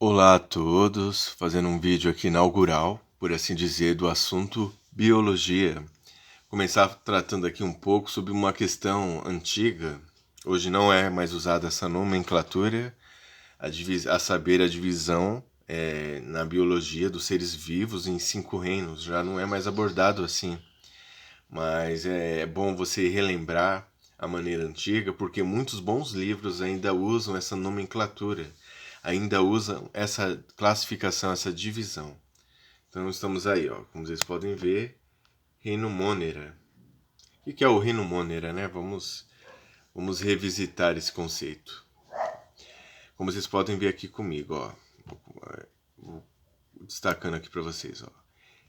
Olá a todos, fazendo um vídeo aqui inaugural, por assim dizer, do assunto biologia. Começar tratando aqui um pouco sobre uma questão antiga. Hoje não é mais usada essa nomenclatura, a saber, a divisão na biologia dos seres vivos em 5 reinos. Já não é mais abordado assim, mas é bom você relembrar a maneira antiga, porque muitos bons livros ainda usam essa nomenclatura, ainda usam essa classificação, essa divisão. Então estamos aí, ó, como vocês podem ver, Reino Monera. O que é o Reino Monera, né? Vamos revisitar esse conceito. Como vocês podem ver aqui comigo, ó, vou destacando aqui para vocês, ó.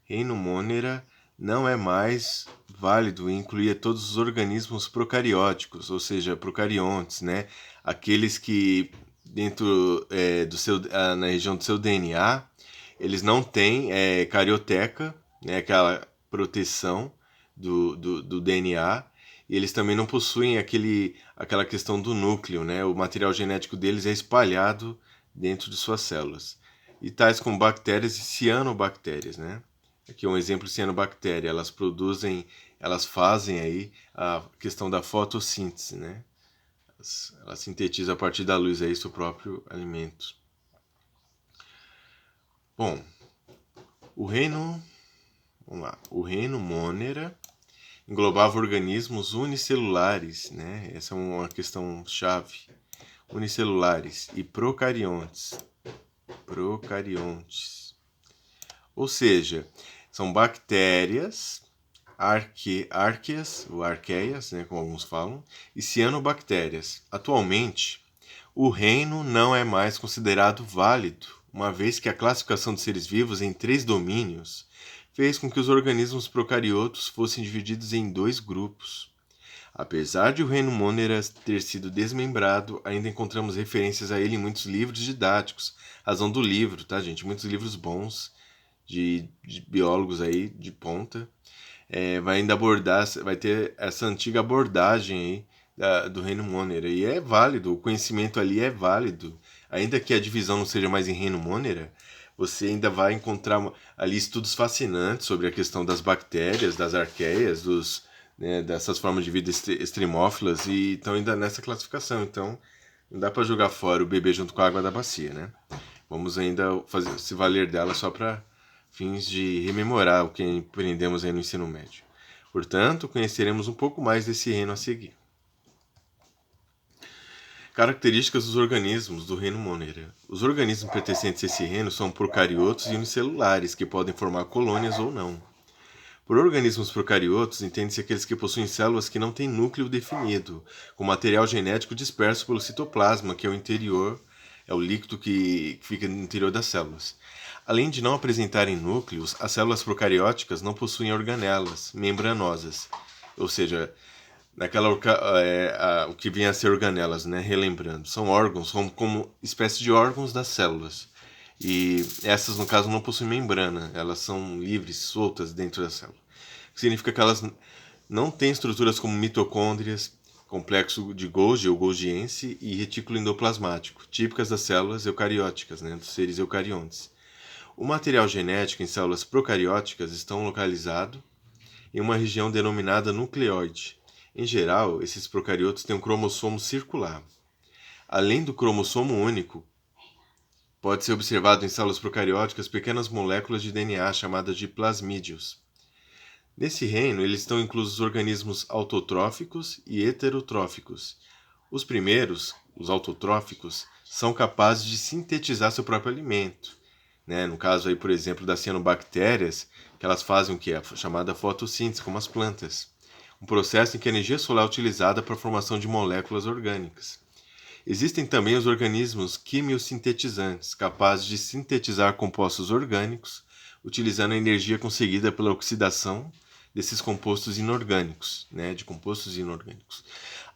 Reino Monera não é mais válido incluir todos os organismos procarióticos, ou seja, procariontes, né? Aqueles que dentro na região do seu DNA, eles não têm carioteca, né? Aquela proteção do DNA, e eles também não possuem aquela questão do núcleo, né? O material genético deles é espalhado dentro de suas células. E tais como bactérias e cianobactérias, né? Aqui é um exemplo de cianobactéria, elas fazem aí a questão da fotossíntese, né? Elas sintetizam a partir da luz aí seu próprio alimento. Bom, vamos lá, o reino Monera englobava organismos unicelulares, né? Essa é uma questão chave. Unicelulares e procariontes. Ou seja, são bactérias, arqueias, ou arqueias, né, como alguns falam, e cianobactérias. Atualmente, o reino não é mais considerado válido, uma vez que a classificação de seres vivos em 3 domínios fez com que os organismos procariotos fossem divididos em 2 grupos. Apesar de o reino Monera ter sido desmembrado, ainda encontramos referências a ele em muitos livros didáticos. Razão do livro, tá, gente? Muitos livros bons de biólogos aí de ponta. Vai ainda abordar, vai ter essa antiga abordagem aí do reino Monera. E é válido, o conhecimento ali é válido. Ainda que a divisão não seja mais em reino Monera, você ainda vai encontrar ali estudos fascinantes sobre a questão das bactérias, das arqueias, dessas formas de vida extremófilas, e estão ainda nessa classificação. Então, não dá para jogar fora o bebê junto com a água da bacia, né? Vamos ainda se valer dela só para fins de rememorar o que aprendemos aí no ensino médio. Portanto, conheceremos um pouco mais desse reino a seguir. Características dos organismos do reino Monera. Os organismos pertencentes a esse reino são procariotos e unicelulares, que podem formar colônias ou não. Por organismos procariotos, entende-se aqueles que possuem células que não têm núcleo definido, com material genético disperso pelo citoplasma, que é o interior, é o líquido que fica no interior das células. Além de não apresentarem núcleos, as células procarióticas não possuem organelas membranosas, ou seja, o que vem a ser organelas, né? Relembrando, são órgãos, são como espécie de órgãos das células. E essas, no caso, não possuem membrana, elas são livres, soltas dentro da célula. O que significa que elas não têm estruturas como mitocôndrias, complexo de Golgi ou Golgiense e retículo endoplasmático, típicas das células eucarióticas, né, dos seres eucariontes. O material genético em células procarióticas estão localizado em uma região denominada nucleoide. Em geral, esses procariotos têm um cromossomo circular. Além do cromossomo único, pode ser observado em células procarióticas pequenas moléculas de DNA chamadas de plasmídios. Nesse reino, eles estão inclusos os organismos autotróficos e heterotróficos. Os primeiros, os autotróficos, são capazes de sintetizar seu próprio alimento. Né? No caso, aí, por exemplo, das cianobactérias, que elas fazem o que? A chamada fotossíntese, como as plantas. Um processo em que a energia solar é utilizada para a formação de moléculas orgânicas. Existem também os organismos quimiosintetizantes, capazes de sintetizar compostos orgânicos, utilizando a energia conseguida pela oxidação desses compostos inorgânicos, né, de compostos inorgânicos.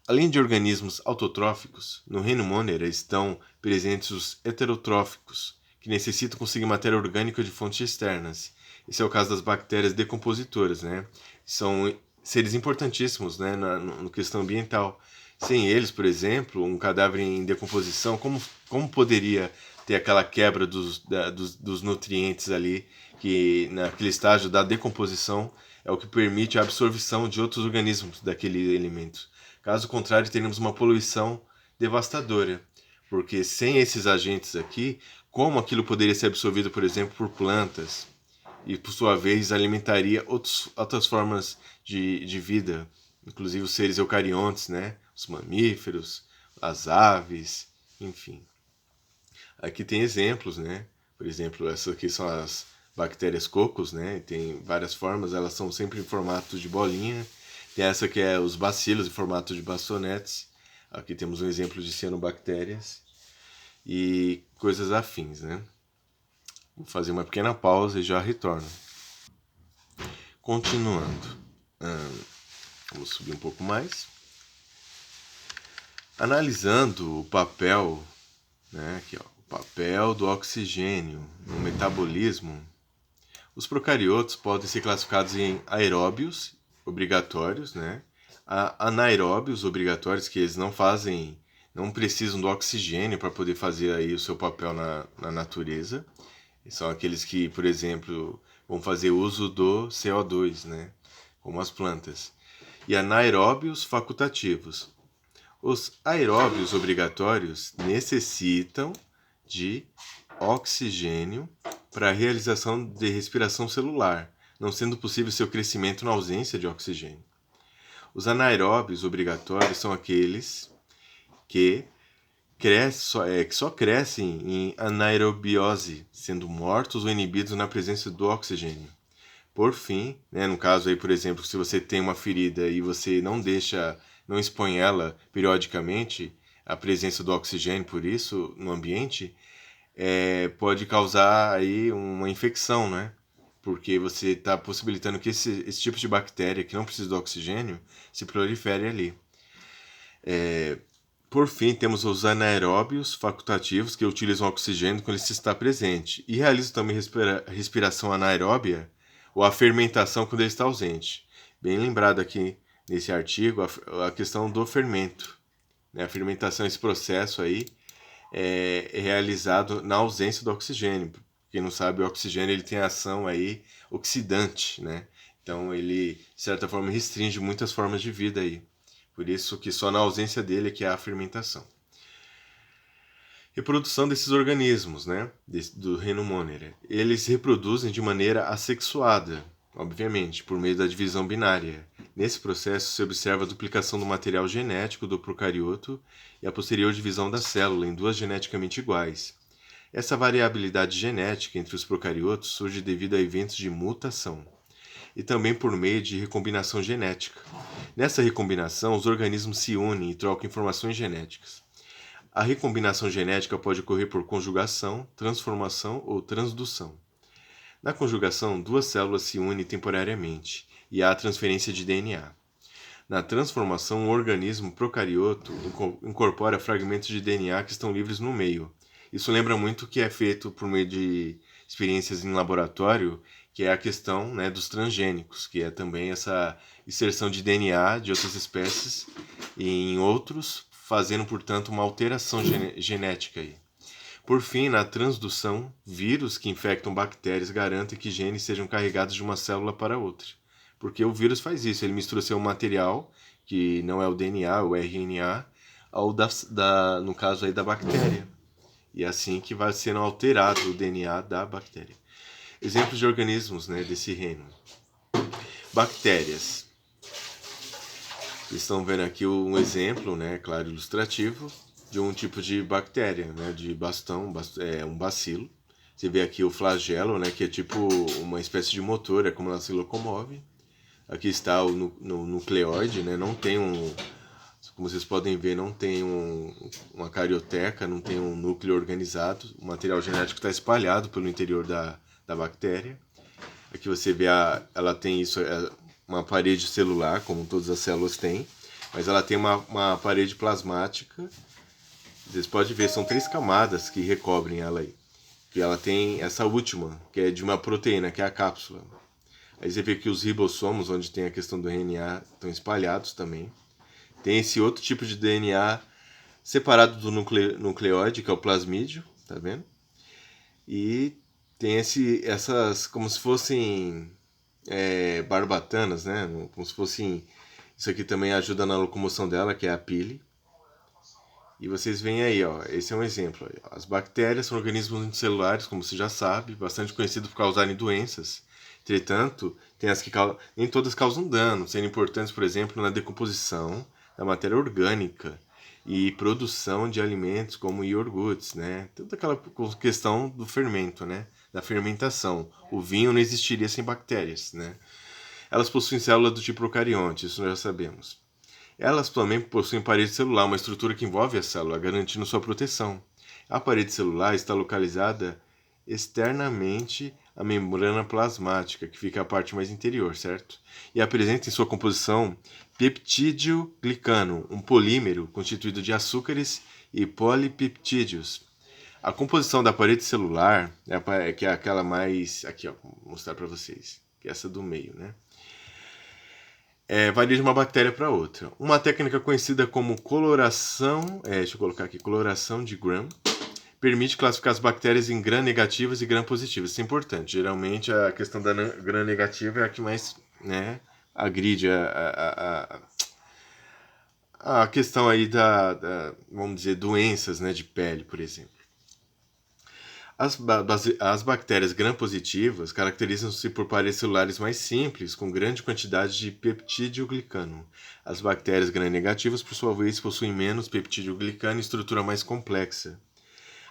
Além de organismos autotróficos, no reino Monera estão presentes os heterotróficos, que necessitam conseguir matéria orgânica de fontes externas. Esse é o caso das bactérias decompositoras, né? São seres importantíssimos, né, na questão ambiental. Sem eles, por exemplo, um cadáver em decomposição, como como poderia ter aquela quebra dos nutrientes ali, que naquele estágio da decomposição é o que permite a absorção de outros organismos daquele alimento. Caso contrário, teríamos uma poluição devastadora, porque sem esses agentes aqui, como aquilo poderia ser absorvido, por exemplo, por plantas, e por sua vez alimentaria outras formas de vida, inclusive os seres eucariontes, né? Os mamíferos, as aves, enfim. Aqui tem exemplos, né? Por exemplo, essas aqui são as bactérias cocos, né? Tem várias formas, elas são sempre em formato de bolinha. Tem essa que é os bacilos em formato de bastonetes. Aqui temos um exemplo de cianobactérias e coisas afins, né? Vou fazer uma pequena pausa e já retorno. Continuando. Vamos subir um pouco mais. Analisando o papel, né? Aqui, ó, o papel do oxigênio no metabolismo, os procariotos podem ser classificados em aeróbios obrigatórios, né? Anaeróbios obrigatórios, que eles não precisam do oxigênio para poder fazer aí o seu papel na natureza. São aqueles que, por exemplo, vão fazer uso do CO2, né? Como as plantas. E anaeróbios facultativos. Os aeróbios obrigatórios necessitam de oxigênio para a realização de respiração celular, não sendo possível seu crescimento na ausência de oxigênio. Os anaeróbios obrigatórios são aqueles que só crescem em anaerobiose, sendo mortos ou inibidos na presença do oxigênio. Por fim, né, no caso aí, por exemplo, se você tem uma ferida e você não expõe ela periodicamente, a presença do oxigênio, por isso, no ambiente, pode causar aí uma infecção, né? Porque você está possibilitando que esse tipo de bactéria que não precisa do oxigênio se prolifere ali. Por fim, temos os anaeróbios facultativos, que utilizam oxigênio quando ele está presente e realizam também respiração anaeróbia ou a fermentação quando ele está ausente. Bem lembrado aqui nesse artigo a questão do fermento. Né? A fermentação, esse processo aí, é realizado na ausência do oxigênio. Quem não sabe, o oxigênio ele tem ação aí oxidante, né? Então ele, de certa forma, restringe muitas formas de vida aí. Por isso que só na ausência dele é que há a fermentação. Reprodução desses organismos, né? Do reino Monera. Eles se reproduzem de maneira assexuada, obviamente, por meio da divisão binária. Nesse processo se observa a duplicação do material genético do procarioto e a posterior divisão da célula em duas geneticamente iguais. Essa variabilidade genética entre os procariotos surge devido a eventos de mutação e também por meio de recombinação genética. Nessa recombinação, os organismos se unem e trocam informações genéticas. A recombinação genética pode ocorrer por conjugação, transformação ou transdução. Na conjugação, duas células se unem temporariamente e há a transferência de DNA. Na transformação, um organismo procarioto incorpora fragmentos de DNA que estão livres no meio. Isso lembra muito o que é feito por meio de experiências em laboratório, que é a questão, né, dos transgênicos, que é também essa inserção de DNA de outras espécies em outros, fazendo, portanto, uma alteração genética aí. Por fim, na transdução, vírus que infectam bactérias garantem que genes sejam carregados de uma célula para outra. Porque o vírus faz isso, ele mistura seu material, que não é o DNA, o RNA, ao no caso aí da bactéria. E é assim que vai sendo alterado o DNA da bactéria. Exemplos de organismos, né, desse reino. Bactérias. Vocês estão vendo aqui um exemplo, né, claro, ilustrativo, de um tipo de bactéria, né, de um bacilo. Você vê aqui o flagelo, né, que é tipo uma espécie de motor, é como ela se locomove. Aqui está o nucleoide, né, não tem como vocês podem ver, não tem uma carioteca, não tem um núcleo organizado. O material genético está espalhado pelo interior da bactéria. Aqui você vê, ela tem uma parede celular, como todas as células têm, mas ela tem uma parede plasmática. Vocês podem ver, são 3 camadas que recobrem ela aí. E ela tem essa última, que é de uma proteína, que é a cápsula. Aí você vê que os ribossomos, onde tem a questão do RNA, estão espalhados também. Tem esse outro tipo de DNA separado do nucleóide, que é o plasmídio, tá vendo? E tem essas, como se fossem barbatanas, né? Como se fossem... Isso aqui também ajuda na locomoção dela, que é a pile. E vocês veem aí, ó, esse é um exemplo. As bactérias são organismos unicelulares, como você já sabe, bastante conhecidos por causarem doenças. Entretanto, tem as que nem todas causam dano, sendo importantes, por exemplo, na decomposição da matéria orgânica e produção de alimentos como iogurtes, né? Toda aquela questão do fermento, né? Da fermentação. O vinho não existiria sem bactérias, né? Elas possuem células do tipo procarionte, isso nós já sabemos. Elas também possuem parede celular, uma estrutura que envolve a célula, garantindo sua proteção. A parede celular está localizada externamente à membrana plasmática, que fica a parte mais interior, certo? E apresenta em sua composição peptídeo-glicano, um polímero constituído de açúcares e polipeptídeos. A composição da parede celular, que é aquela mais... Aqui, ó, vou mostrar para vocês, que é essa do meio, né? Varia de uma bactéria para outra. Uma técnica conhecida como coloração, deixa eu colocar aqui, coloração de Gram, permite classificar as bactérias em gram negativas e gram positivas. Isso é importante. Geralmente a questão da gram negativa é a que mais, né, agride a questão aí vamos dizer, doenças, né, de pele, por exemplo. As bactérias gram-positivas caracterizam-se por paredes celulares mais simples, com grande quantidade de peptídeo-glicano. As bactérias gram-negativas, por sua vez, possuem menos peptídeo-glicano e estrutura mais complexa.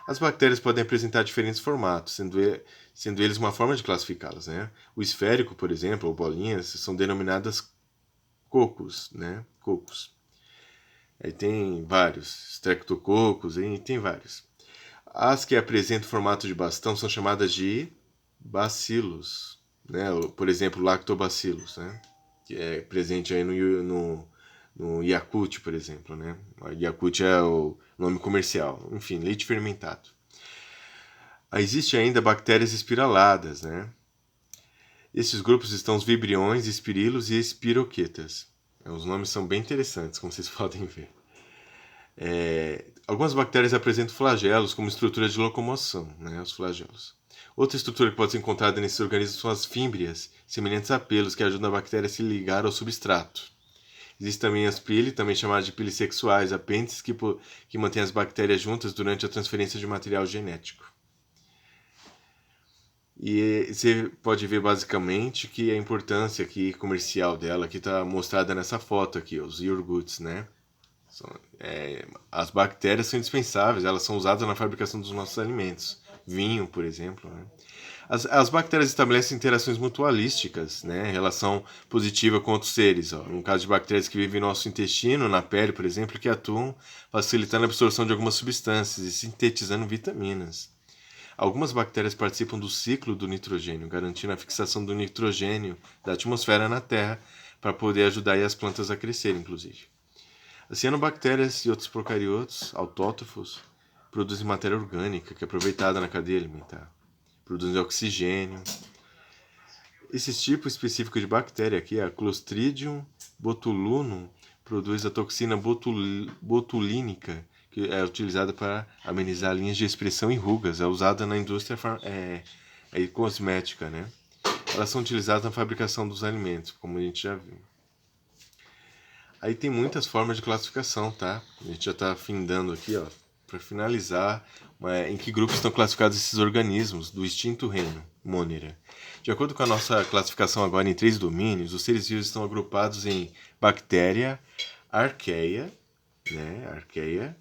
As bactérias podem apresentar diferentes formatos, sendo eles uma forma de classificá-las, né? O esférico, por exemplo, ou bolinhas, são denominadas cocos, né? Cocos. Aí tem vários, streptococos, e tem vários. As que apresentam formato de bastão são chamadas de bacilos, né? Por exemplo, lactobacillus, né? Que é presente aí no Yakult, por exemplo, né? Yakult é o nome comercial. Enfim, leite fermentado. Existem ainda bactérias espiraladas, né? Esses grupos estão os vibriões, espirilos e espiroquetas. Os nomes são bem interessantes, como vocês podem ver. Algumas bactérias apresentam flagelos como estrutura de locomoção, né, os flagelos. Outra estrutura que pode ser encontrada nesses organismos são as fímbrias, semelhantes a pelos, que ajudam a bactéria a se ligar ao substrato. Existem também as pili, também chamadas de pilis sexuais, apêndices que mantêm as bactérias juntas durante a transferência de material genético. E você pode ver basicamente que a importância aqui comercial dela aqui está mostrada nessa foto aqui, os iogurtes, né? As bactérias são indispensáveis, elas são usadas na fabricação dos nossos alimentos. Vinho, por exemplo. Né? As bactérias estabelecem interações mutualísticas, né? Relação positiva com outros seres. Ó. No caso de bactérias que vivem no nosso intestino, na pele, por exemplo, que atuam facilitando a absorção de algumas substâncias e sintetizando vitaminas. Algumas bactérias participam do ciclo do nitrogênio, garantindo a fixação do nitrogênio da atmosfera na Terra para poder ajudar as plantas a crescer, inclusive. As cianobactérias e outros procariotos autótrofos produzem matéria orgânica que é aproveitada na cadeia alimentar. Produzem oxigênio. Esse tipo específico de bactéria aqui, a Clostridium botulinum, produz a toxina botulínica, que é utilizada para amenizar linhas de expressão e rugas. É usada na indústria cosmética, né? Elas são utilizadas na fabricação dos alimentos, como a gente já viu. Aí tem muitas formas de classificação, tá? A gente já está findando aqui, ó, para finalizar, em que grupos estão classificados esses organismos do extinto reino Monera. De acordo com a nossa classificação agora em 3 domínios, os seres vivos estão agrupados em bactéria, arqueia, né, arqueia,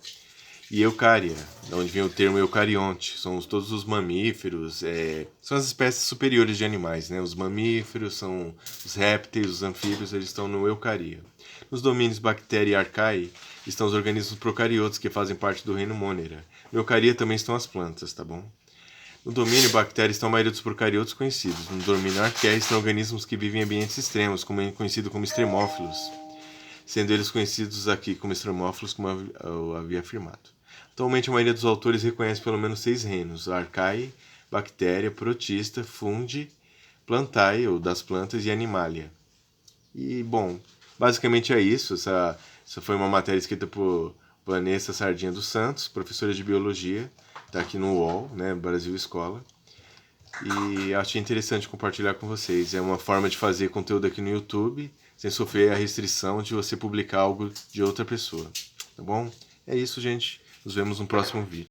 e eucária, de onde vem o termo eucarionte. São todos os mamíferos, são as espécies superiores de animais, né? Os mamíferos, são os répteis, os anfíbios, eles estão no eucaria. Nos domínios bactéria e arcaia estão os organismos procariotos, que fazem parte do reino Monera. No eucaria também estão as plantas, tá bom? No domínio bactéria estão a maioria dos procariotos conhecidos. No domínio arqueia estão organismos que vivem em ambientes extremos, conhecido como extremófilos, sendo eles conhecidos aqui como extremófilos, como eu havia afirmado. Atualmente, a maioria dos autores reconhece pelo menos 6 reinos: arcaia, bactéria, protista, fungi, plantae, ou das plantas, e animalia. E, bom, basicamente é isso. Essa foi uma matéria escrita por Vanessa Sardinha dos Santos, professora de biologia, está aqui no UOL, né, Brasil Escola. E achei interessante compartilhar com vocês. É uma forma de fazer conteúdo aqui no YouTube, sem sofrer a restrição de você publicar algo de outra pessoa. Tá bom? É isso, gente. Nos vemos no próximo vídeo.